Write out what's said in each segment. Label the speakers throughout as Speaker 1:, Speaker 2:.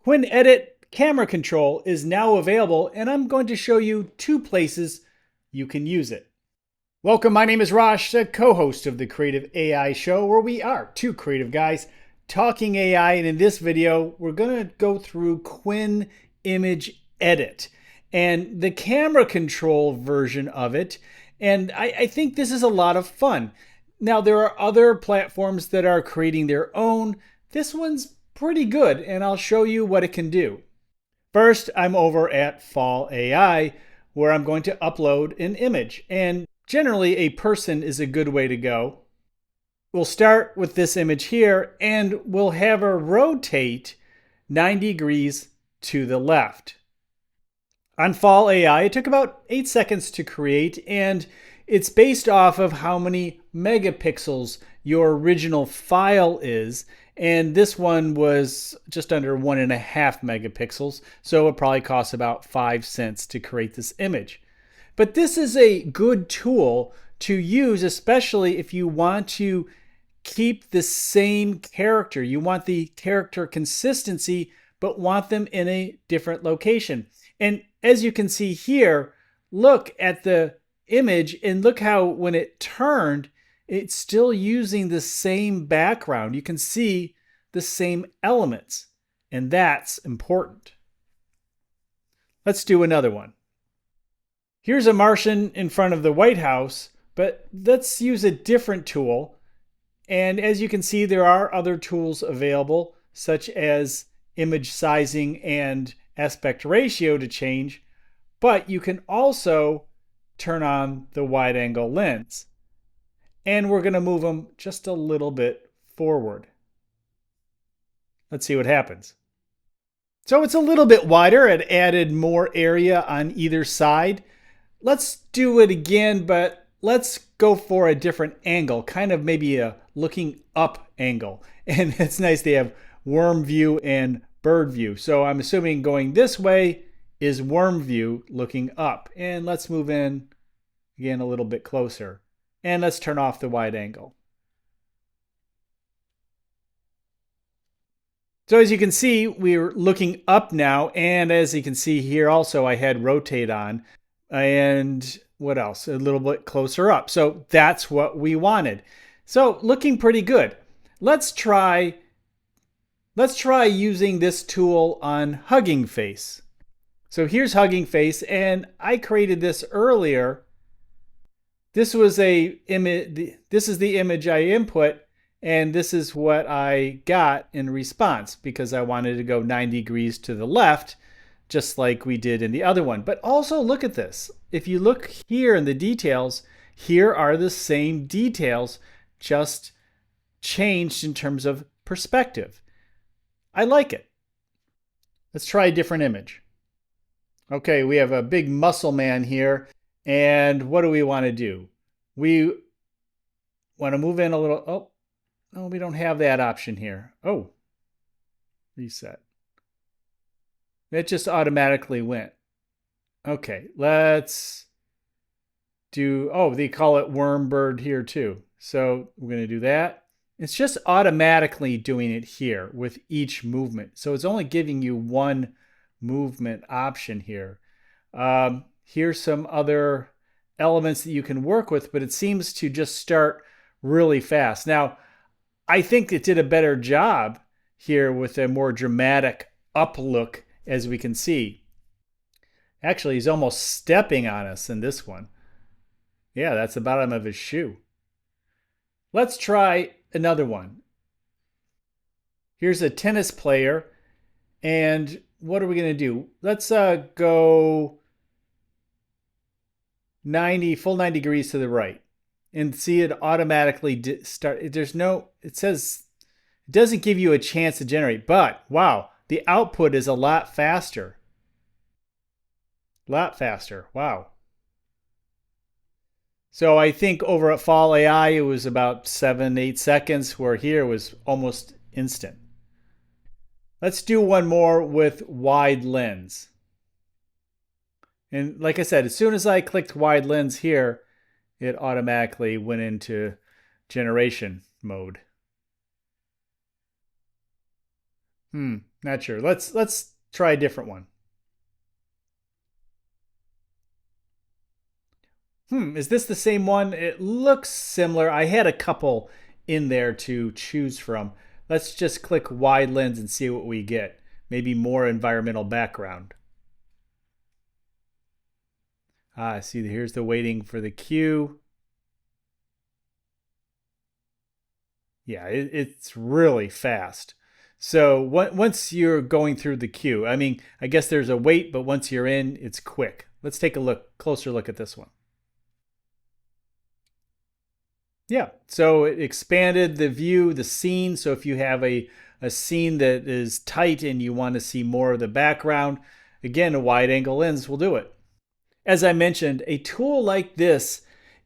Speaker 1: Qwen Edit camera control is now available, and I'm going to show you 2 places you can use it. Welcome, my name is Rosh, the co-host of the Creative AI Show, where we are 2 creative guys talking AI, and in this video, we're going to go through Qwen Image Edit and the camera control version of it, and I think this is a lot of fun. Now, there are other platforms that are creating their own. This one's pretty good, and I'll show you what it can do. First, I'm over at Fall AI, where I'm going to upload an image, and generally a person is a good way to go. We'll start with this image here, and we'll have her rotate 90 degrees to the left. On Fall AI, it took about 8 seconds to create, and it's based off of how many megapixels your original file is. And this one was just under 1.5 megapixels, so it probably costs about 5 cents to create this image. But this is a good tool to use, especially if you want to keep the same character. You want the character consistency, but want them in a different location. And as you can see here, look at the image and look how when it turned, it's still using the same background. You can see the same elements, and that's important. Let's do another one. Here's a Martian in front of the White House, but let's use a different tool. And as you can see, there are other tools available, such as image sizing and aspect ratio to change, but you can also turn on the wide angle lens. And we're going to move them just a little bit forward. Let's see what happens. So it's a little bit wider. It added more area on either side. Let's do it again, but let's go for a different angle, kind of maybe a looking up angle. And it's nice they have worm view and bird view. So I'm assuming going this way is worm view looking up. And let's move in again a little bit closer. And let's turn off the wide angle. So as you can see, we're looking up now. And as you can see here also, I had rotate on. And what else? A little bit closer up. So that's what we wanted. So looking pretty good. Let's try using this tool on Hugging Face. So here's Hugging Face, and I created this earlier. This was a image. This is the image I input, and this is what I got in response because I wanted to go 90 degrees to the left, just like we did in the other one. But also look at this. If you look here in the details, here are the same details, just changed in terms of perspective. I like it. Let's try a different image. Okay, we have a big muscle man here. And what do we want to do? We want to move in a little. Oh, no, we don't have that option here. Oh, reset. It just automatically went. Okay, let's do, oh, they call it worm bird here too. So we're going to do that. It's just automatically doing it here with each movement. So it's only giving you one movement option here. Here's some other elements that you can work with, but it seems to just start really fast. Now, I think it did a better job here with a more dramatic up look, as we can see. Actually, he's almost stepping on us in this one. Yeah, that's the bottom of his shoe. Let's try another one. Here's a tennis player, and what are we going to do? Let's go full 90 degrees to the right, and see it automatically start. It says it doesn't give you a chance to generate, but wow, the output is a lot faster. A lot faster. Wow. So I think over at Fall AI, it was about 7-8 seconds, where here was almost instant. Let's do one more with wide lens. And like I said, as soon as I clicked wide lens here, it automatically went into generation mode. Not sure. Let's try a different one. Is this the same one? It looks similar. I had a couple in there to choose from. Let's just click wide lens and see what we get. Maybe more environmental background. See, here's the waiting for the queue. Yeah, it's really fast. So once you're going through the queue, I mean, I guess there's a wait, but once you're in, it's quick. Let's take a closer look at this one. Yeah, so it expanded the view, the scene. So if you have a scene that is tight and you want to see more of the background, again, a wide angle lens will do it. As I mentioned, a tool like this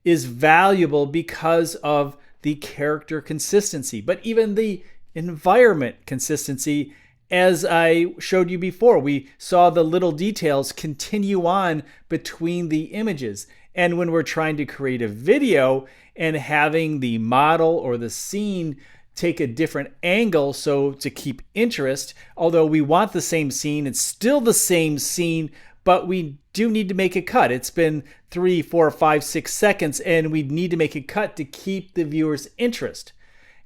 Speaker 1: is valuable because of the character consistency, but even the environment consistency. As I showed you before, we saw the little details continue on between the images. And when we're trying to create a video and having the model or the scene take a different angle, so to keep interest, although we want the same scene, it's still the same scene, but we do need to make a cut. It's been 3, 4, 5, 6 seconds, and we need to make a cut to keep the viewer's interest.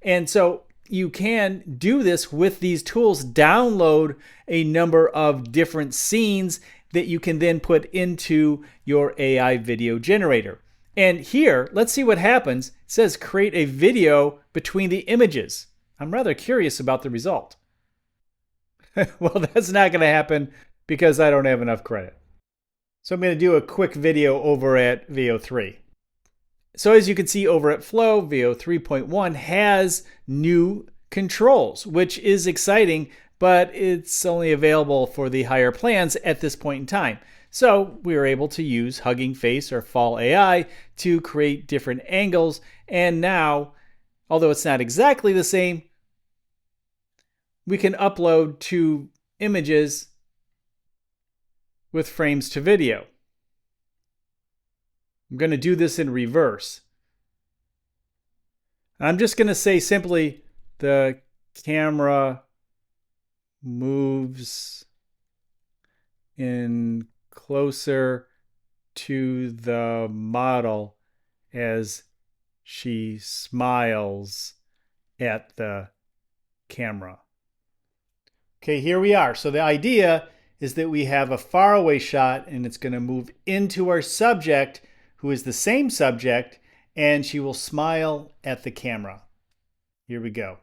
Speaker 1: And so you can do this with these tools, download a number of different scenes that you can then put into your AI video generator. And here, let's see what happens. It says create a video between the images. I'm rather curious about the result. Well, that's not going to happen because I don't have enough credit. So I'm going to do a quick video over at Veo 3. So as you can see over at Flow, Veo 3.1 has new controls, which is exciting, but it's only available for the higher plans at this point in time. So we were able to use Hugging Face or Fall AI to create different angles. And now, although it's not exactly the same, we can upload 2 images with frames to video. I'm going to do this in reverse. I'm just going to say simply the camera moves in closer to the model as she smiles at the camera. Okay, here we are. So the idea is that we have a faraway shot and it's going to move into our subject, who is the same subject, and she will smile at the camera. Here we go.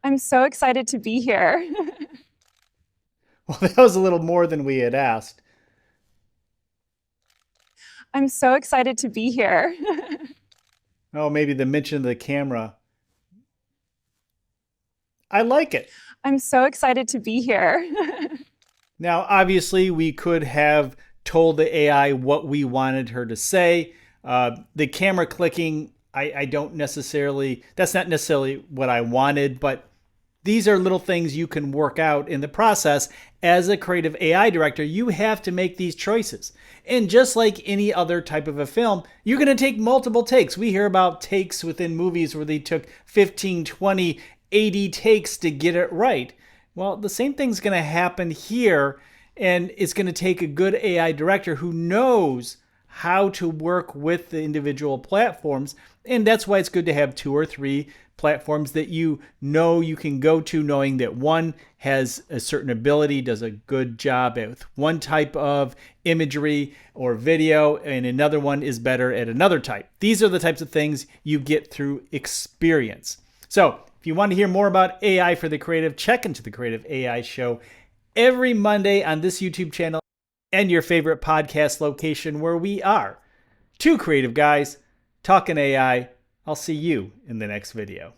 Speaker 2: I'm so excited to be here.
Speaker 1: Well, that was a little more than we had asked.
Speaker 2: I'm so excited to be here.
Speaker 1: Oh, maybe the mention of the camera. I like it.
Speaker 2: I'm so excited to be here.
Speaker 1: Now, obviously, we could have told the AI what we wanted her to say. The camera clicking, I don't necessarily, that's not necessarily what I wanted, but these are little things you can work out in the process. As a creative AI director, you have to make these choices. And just like any other type of a film, you're going to take multiple takes. We hear about takes within movies where they took 15, 20, 80 takes to get it right. Well, the same thing's going to happen here, and it's going to take a good AI director who knows how to work with the individual platforms. And that's why it's good to have 2 or 3 platforms that you know you can go to, knowing that one has a certain ability, does a good job with one type of imagery or video, and another one is better at another type. These are the types of things you get through experience. So if you want to hear more about AI for the creative, check into the Creative AI Show every Monday on this YouTube channel and your favorite podcast location, where we are 2 creative guys talking AI. I'll see you in the next video.